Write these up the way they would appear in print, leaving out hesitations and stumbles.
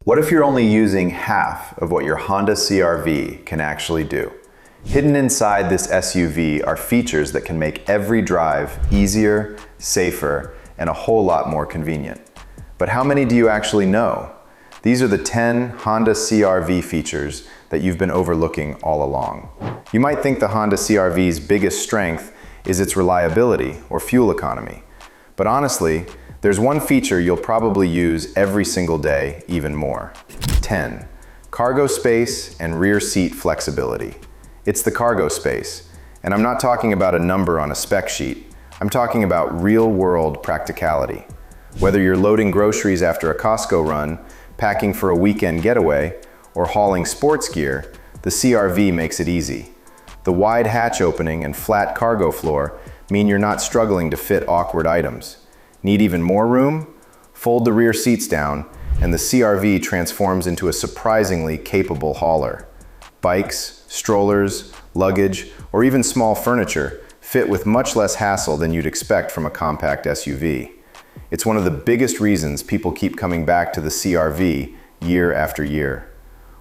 What if you're only using half of what your Honda CR-V can actually do? Hidden inside this SUV are features that can make every drive easier, safer, and a whole lot more convenient. But how many do you actually know? These are the 10 Honda CR-V features that you've been overlooking all along. You might think the Honda CR-V's biggest strength is its reliability or fuel economy. But honestly, there's one feature you'll probably use every single day even more. 10. Cargo space and rear seat flexibility. It's the cargo space. And I'm not talking about a number on a spec sheet. I'm talking about real-world practicality. Whether you're loading groceries after a Costco run, packing for a weekend getaway, or hauling sports gear, the CR-V makes it easy. The wide hatch opening and flat cargo floor mean you're not struggling to fit awkward items. Need even more room? Fold the rear seats down, and the CR-V transforms into a surprisingly capable hauler. Bikes, strollers, luggage, or even small furniture fit with much less hassle than you'd expect from a compact SUV. It's one of the biggest reasons people keep coming back to the CR-V year after year.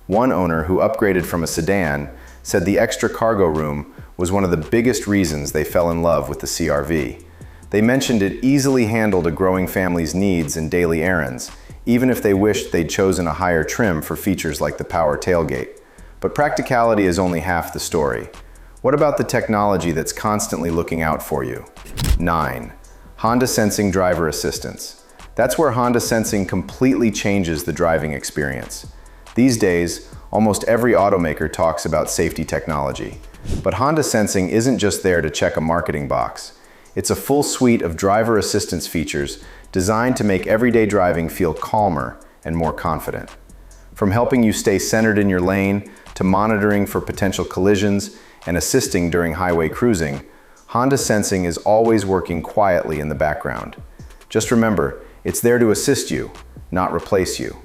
One owner who upgraded from a sedan said the extra cargo room was one of the biggest reasons they fell in love with the CR-V. They mentioned it easily handled a growing family's needs and daily errands, even if they wished they'd chosen a higher trim for features like the power tailgate. But practicality is only half the story. What about the technology that's constantly looking out for you? 9. Honda Sensing Driver Assistance. That's where Honda Sensing completely changes the driving experience. These days, almost every automaker talks about safety technology. But Honda Sensing isn't just there to check a marketing box. It's a full suite of driver assistance features designed to make everyday driving feel calmer and more confident. From helping you stay centered in your lane to monitoring for potential collisions and assisting during highway cruising, Honda Sensing is always working quietly in the background. Just remember, it's there to assist you, not replace you.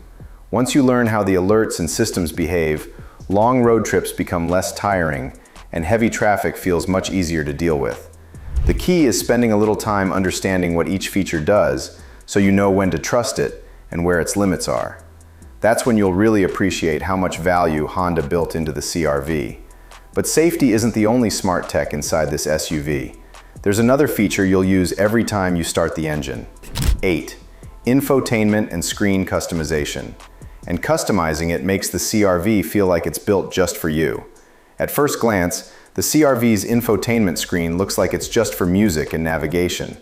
Once you learn how the alerts and systems behave, long road trips become less tiring and heavy traffic feels much easier to deal with. The key is spending a little time understanding what each feature does so you know when to trust it and where its limits are. That's when you'll really appreciate how much value Honda built into the CR-V. But safety isn't the only smart tech inside this SUV. There's another feature you'll use every time you start the engine. 8. Infotainment and screen customization. And customizing it makes the CR-V feel like it's built just for you. At first glance, the CR-V's infotainment screen looks like it's just for music and navigation,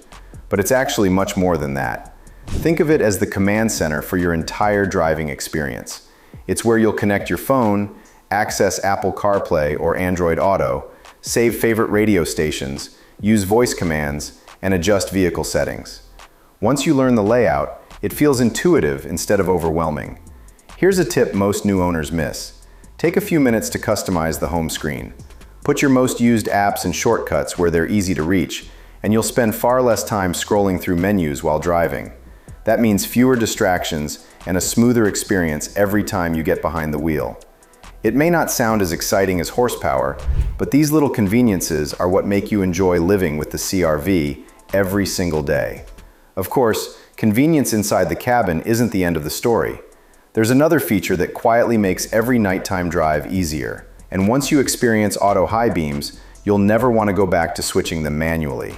but it's actually much more than that. Think of it as the command center for your entire driving experience. It's where you'll connect your phone, access Apple CarPlay or Android Auto, save favorite radio stations, use voice commands, and adjust vehicle settings. Once you learn the layout, it feels intuitive instead of overwhelming. Here's a tip most new owners miss. Take a few minutes to customize the home screen. Put your most used apps and shortcuts where they're easy to reach, and you'll spend far less time scrolling through menus while driving. That means fewer distractions and a smoother experience every time you get behind the wheel. It may not sound as exciting as horsepower, but these little conveniences are what make you enjoy living with the CR-V every single day. Of course, convenience inside the cabin isn't the end of the story. There's another feature that quietly makes every nighttime drive easier. And once you experience auto high beams, you'll never want to go back to switching them manually.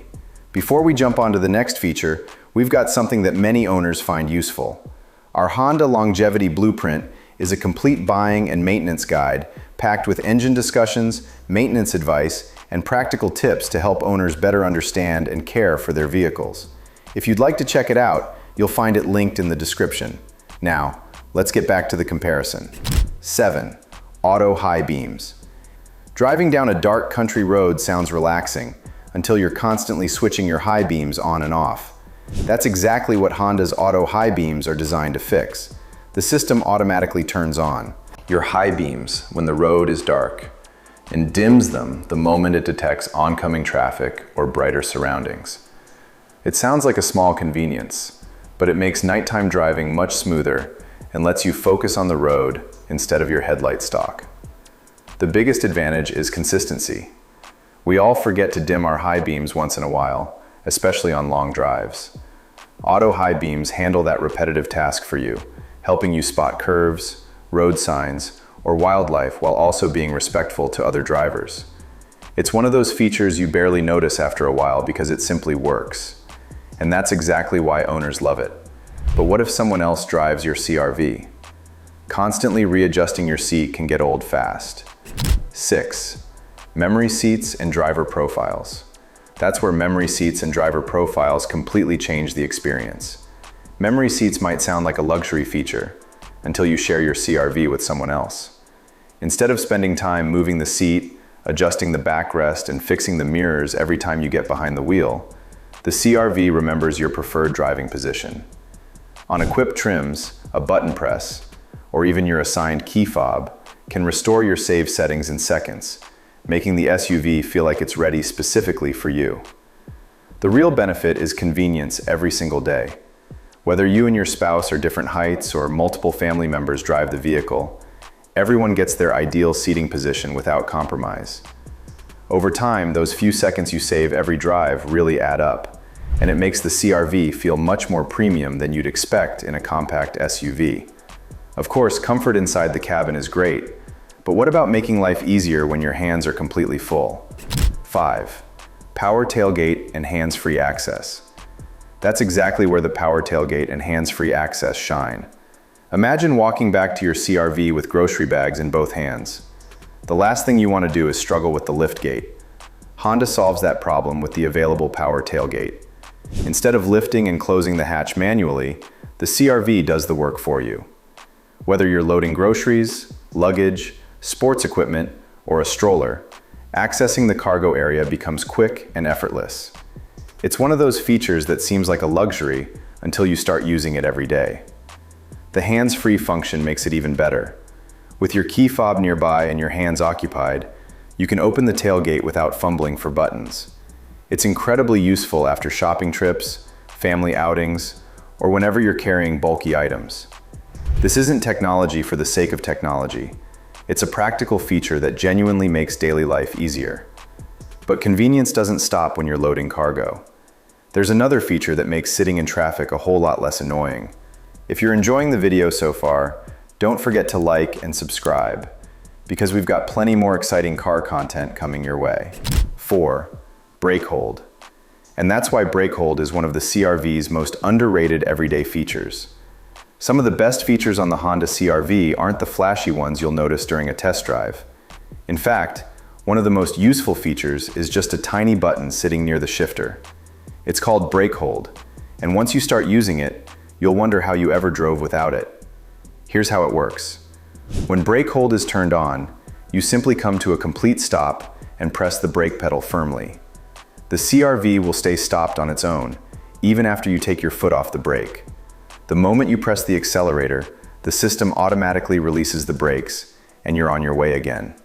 Before we jump onto the next feature, we've got something that many owners find useful. Our Honda Longevity Blueprint is a complete buying and maintenance guide packed with engine discussions, maintenance advice, and practical tips to help owners better understand and care for their vehicles. If you'd like to check it out, you'll find it linked in the description. Now, let's get back to the comparison. 7. Auto high beams. Driving down a dark country road sounds relaxing until you're constantly switching your high beams on and off. That's exactly what Honda's auto high beams are designed to fix. The system automatically turns on your high beams when the road is dark and dims them the moment it detects oncoming traffic or brighter surroundings. It sounds like a small convenience, but it makes nighttime driving much smoother and lets you focus on the road instead of your headlight stalk. The biggest advantage is consistency. We all forget to dim our high beams once in a while, especially on long drives. Auto high beams handle that repetitive task for you, helping you spot curves, road signs, or wildlife while also being respectful to other drivers. It's one of those features you barely notice after a while because it simply works. And that's exactly why owners love it. But what if someone else drives your CR-V? Constantly readjusting your seat can get old fast. 6. Memory seats and driver profiles. That's where memory seats and driver profiles completely change the experience. Memory seats might sound like a luxury feature until you share your CR-V with someone else. Instead of spending time moving the seat, adjusting the backrest, and fixing the mirrors every time you get behind the wheel, the CR-V remembers your preferred driving position. On equipped trims, a button press, or even your assigned key fob can restore your saved settings in seconds, making the SUV feel like it's ready specifically for you. The real benefit is convenience every single day. Whether you and your spouse are different heights or multiple family members drive the vehicle, everyone gets their ideal seating position without compromise. Over time, those few seconds you save every drive really add up, and it makes the CR-V feel much more premium than you'd expect in a compact SUV. Of course, comfort inside the cabin is great, but what about making life easier when your hands are completely full? 5. Power tailgate and hands-free access. That's exactly where the power tailgate and hands-free access shine. Imagine walking back to your CR-V with grocery bags in both hands. The last thing you want to do is struggle with the liftgate. Honda solves that problem with the available power tailgate. Instead of lifting and closing the hatch manually, the CR-V does the work for you. Whether you're loading groceries, luggage, sports equipment, or a stroller, accessing the cargo area becomes quick and effortless. It's one of those features that seems like a luxury until you start using it every day. The hands-free function makes it even better. With your key fob nearby and your hands occupied, you can open the tailgate without fumbling for buttons. It's incredibly useful after shopping trips, family outings, or whenever you're carrying bulky items. This isn't technology for the sake of technology. It's a practical feature that genuinely makes daily life easier. But convenience doesn't stop when you're loading cargo. There's another feature that makes sitting in traffic a whole lot less annoying. If you're enjoying the video so far, don't forget to like and subscribe, because we've got plenty more exciting car content coming your way. 4. Brake hold. And that's why brake hold is one of the CR-V's most underrated everyday features. Some of the best features on the Honda CR-V aren't the flashy ones you'll notice during a test drive. In fact, one of the most useful features is just a tiny button sitting near the shifter. It's called brake hold, and once you start using it, you'll wonder how you ever drove without it. Here's how it works. When brake hold is turned on, you simply come to a complete stop and press the brake pedal firmly. The CR-V will stay stopped on its own, even after you take your foot off the brake. The moment you press the accelerator, the system automatically releases the brakes, and you're on your way again.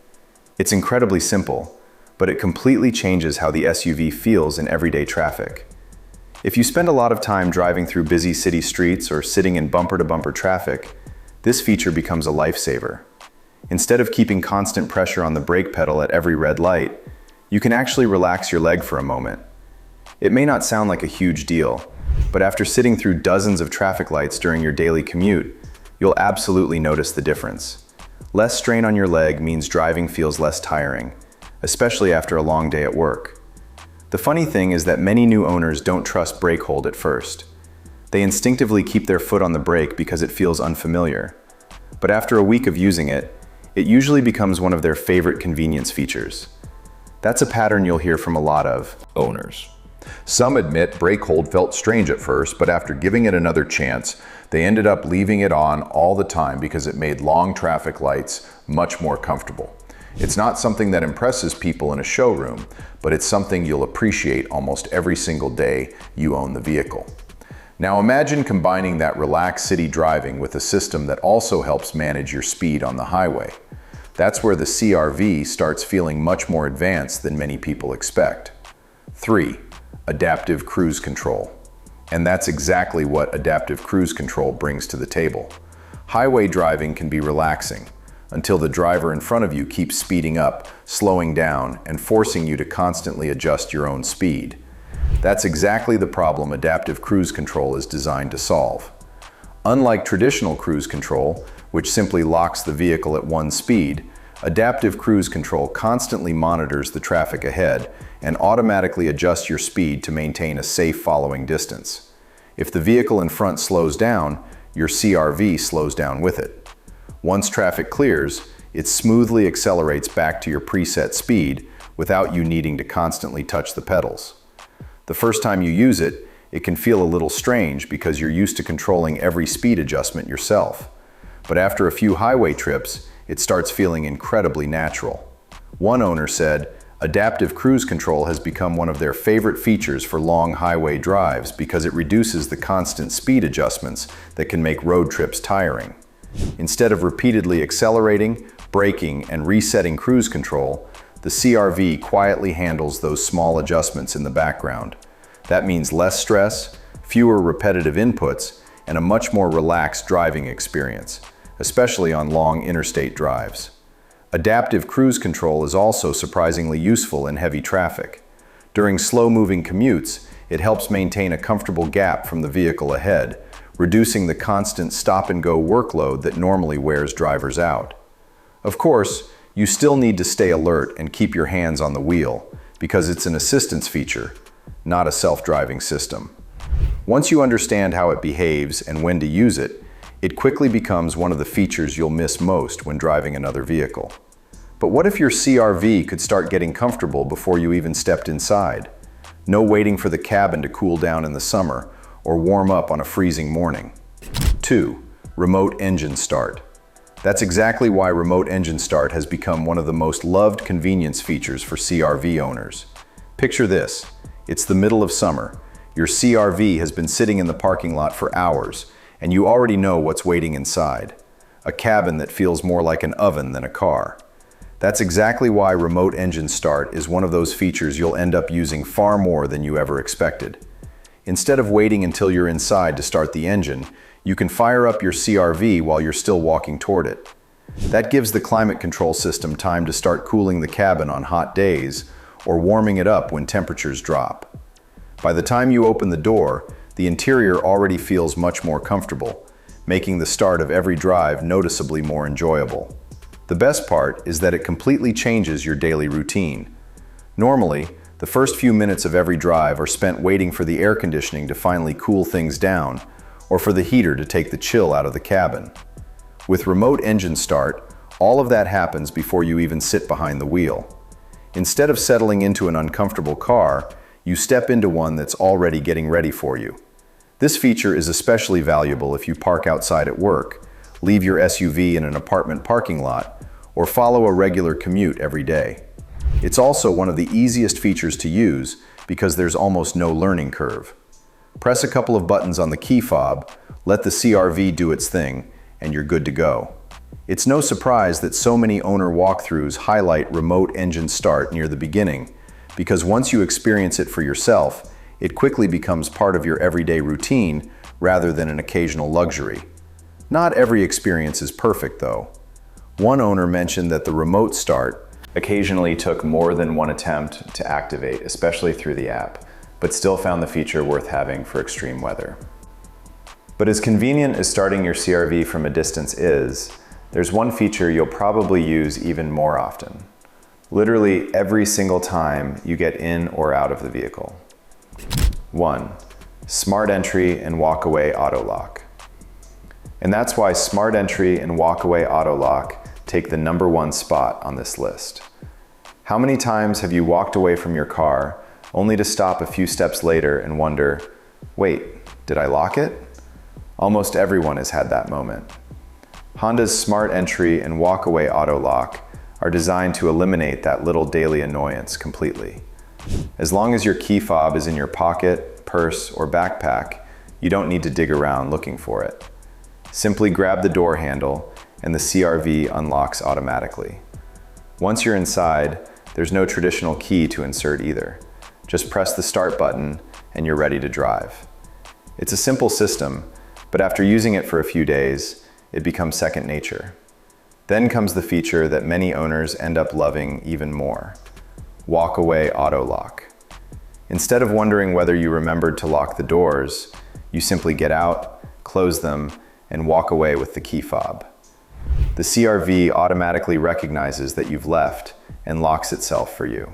It's incredibly simple, but it completely changes how the SUV feels in everyday traffic. If you spend a lot of time driving through busy city streets or sitting in bumper-to-bumper traffic, this feature becomes a lifesaver. Instead of keeping constant pressure on the brake pedal at every red light, you can actually relax your leg for a moment. It may not sound like a huge deal, but after sitting through dozens of traffic lights during your daily commute, you'll absolutely notice the difference. Less strain on your leg means driving feels less tiring, especially after a long day at work. The funny thing is that many new owners don't trust brake hold at first. They instinctively keep their foot on the brake because it feels unfamiliar. But after a week of using it, it usually becomes one of their favorite convenience features. That's a pattern you'll hear from a lot of owners. Some admit brake hold felt strange at first, but after giving it another chance, they ended up leaving it on all the time because it made long traffic lights much more comfortable. It's not something that impresses people in a showroom, but it's something you'll appreciate almost every single day you own the vehicle. Now imagine combining that relaxed city driving with a system that also helps manage your speed on the highway. That's where the CR-V starts feeling much more advanced than many people expect. 3. Adaptive cruise control. And that's exactly what adaptive cruise control brings to the table. Highway driving can be relaxing until the driver in front of you keeps speeding up, slowing down, and forcing you to constantly adjust your own speed. That's exactly the problem adaptive cruise control is designed to solve. Unlike traditional cruise control, which simply locks the vehicle at one speed, adaptive cruise control constantly monitors the traffic ahead and automatically adjusts your speed to maintain a safe following distance. If the vehicle in front slows down, your CRV slows down with it. Once traffic clears, it smoothly accelerates back to your preset speed without you needing to constantly touch the pedals. The first time you use it, it can feel a little strange because you're used to controlling every speed adjustment yourself. But after a few highway trips, it starts feeling incredibly natural. One owner said, adaptive cruise control has become one of their favorite features for long highway drives because it reduces the constant speed adjustments that can make road trips tiring. Instead of repeatedly accelerating, braking, and resetting cruise control, the CRV quietly handles those small adjustments in the background. That means less stress, fewer repetitive inputs, and a much more relaxed driving experience, especially on long interstate drives. Adaptive cruise control is also surprisingly useful in heavy traffic. During slow-moving commutes, it helps maintain a comfortable gap from the vehicle ahead, reducing the constant stop-and-go workload that normally wears drivers out. Of course, you still need to stay alert and keep your hands on the wheel, because it's an assistance feature, not a self-driving system. Once you understand how it behaves and when to use it, it quickly becomes one of the features you'll miss most when driving another vehicle. But what if your CRV could start getting comfortable before you even stepped inside? No waiting for the cabin to cool down in the summer or warm up on a freezing morning. 2. Remote engine start. That's exactly why remote engine start has become one of the most loved convenience features for CRV owners. Picture this. It's the middle of summer. Your CRV has been sitting in the parking lot for hours, and you already know what's waiting inside. A cabin that feels more like an oven than a car. That's exactly why remote engine start is one of those features you'll end up using far more than you ever expected. Instead of waiting until you're inside to start the engine, you can fire up your CRV while you're still walking toward it. That gives the climate control system time to start cooling the cabin on hot days or warming it up when temperatures drop. By the time you open the door, the interior already feels much more comfortable, making the start of every drive noticeably more enjoyable. The best part is that it completely changes your daily routine. Normally, the first few minutes of every drive are spent waiting for the air conditioning to finally cool things down, or for the heater to take the chill out of the cabin. With remote engine start, all of that happens before you even sit behind the wheel. Instead of settling into an uncomfortable car, you step into one that's already getting ready for you. This feature is especially valuable if you park outside at work, leave your SUV in an apartment parking lot, or follow a regular commute every day. It's also one of the easiest features to use because there's almost no learning curve. Press a couple of buttons on the key fob, let the CRV do its thing, and you're good to go. It's no surprise that so many owner walkthroughs highlight remote engine start near the beginning, because once you experience it for yourself, it quickly becomes part of your everyday routine rather than an occasional luxury. Not every experience is perfect, though. One owner mentioned that the remote start occasionally took more than one attempt to activate, especially through the app, but still found the feature worth having for extreme weather. But as convenient as starting your CRV from a distance is, there's one feature you'll probably use even more often. Literally every single time you get in or out of the vehicle. 1. Smart Entry and Walkaway Auto Lock. And that's why Smart Entry and Walkaway Auto Lock take the #1 spot on this list. How many times have you walked away from your car only to stop a few steps later and wonder, wait, did I lock it? Almost everyone has had that moment. Honda's Smart Entry and Walkaway Auto Lock are designed to eliminate that little daily annoyance completely. As long as your key fob is in your pocket, purse, or backpack, you don't need to dig around looking for it. Simply grab the door handle and the CRV unlocks automatically. Once you're inside, there's no traditional key to insert either. Just press the start button and you're ready to drive. It's a simple system, but after using it for a few days, it becomes second nature. Then comes the feature that many owners end up loving even more: Walkaway Auto Lock. Instead of wondering whether you remembered to lock the doors, you simply get out, close them, and walk away with the key fob. The CR-V automatically recognizes that you've left and locks itself for you.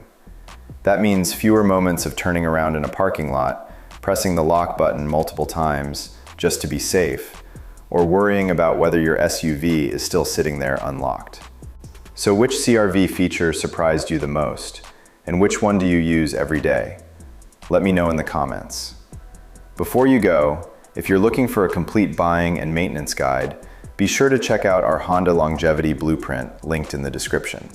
That means fewer moments of turning around in a parking lot, pressing the lock button multiple times just to be safe, or worrying about whether your SUV is still sitting there unlocked. So which CR-V feature surprised you the most? And which one do you use every day? Let me know in the comments. Before you go, if you're looking for a complete buying and maintenance guide, be sure to check out our Honda Longevity Blueprint linked in the description.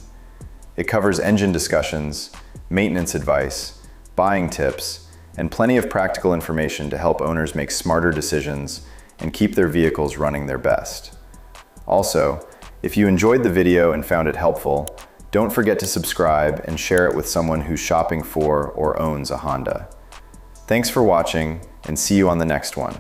It covers engine discussions, maintenance advice, buying tips, and plenty of practical information to help owners make smarter decisions and keep their vehicles running their best. Also, if you enjoyed the video and found it helpful, don't forget to subscribe and share it with someone who's shopping for or owns a Honda. Thanks for watching, and see you on the next one.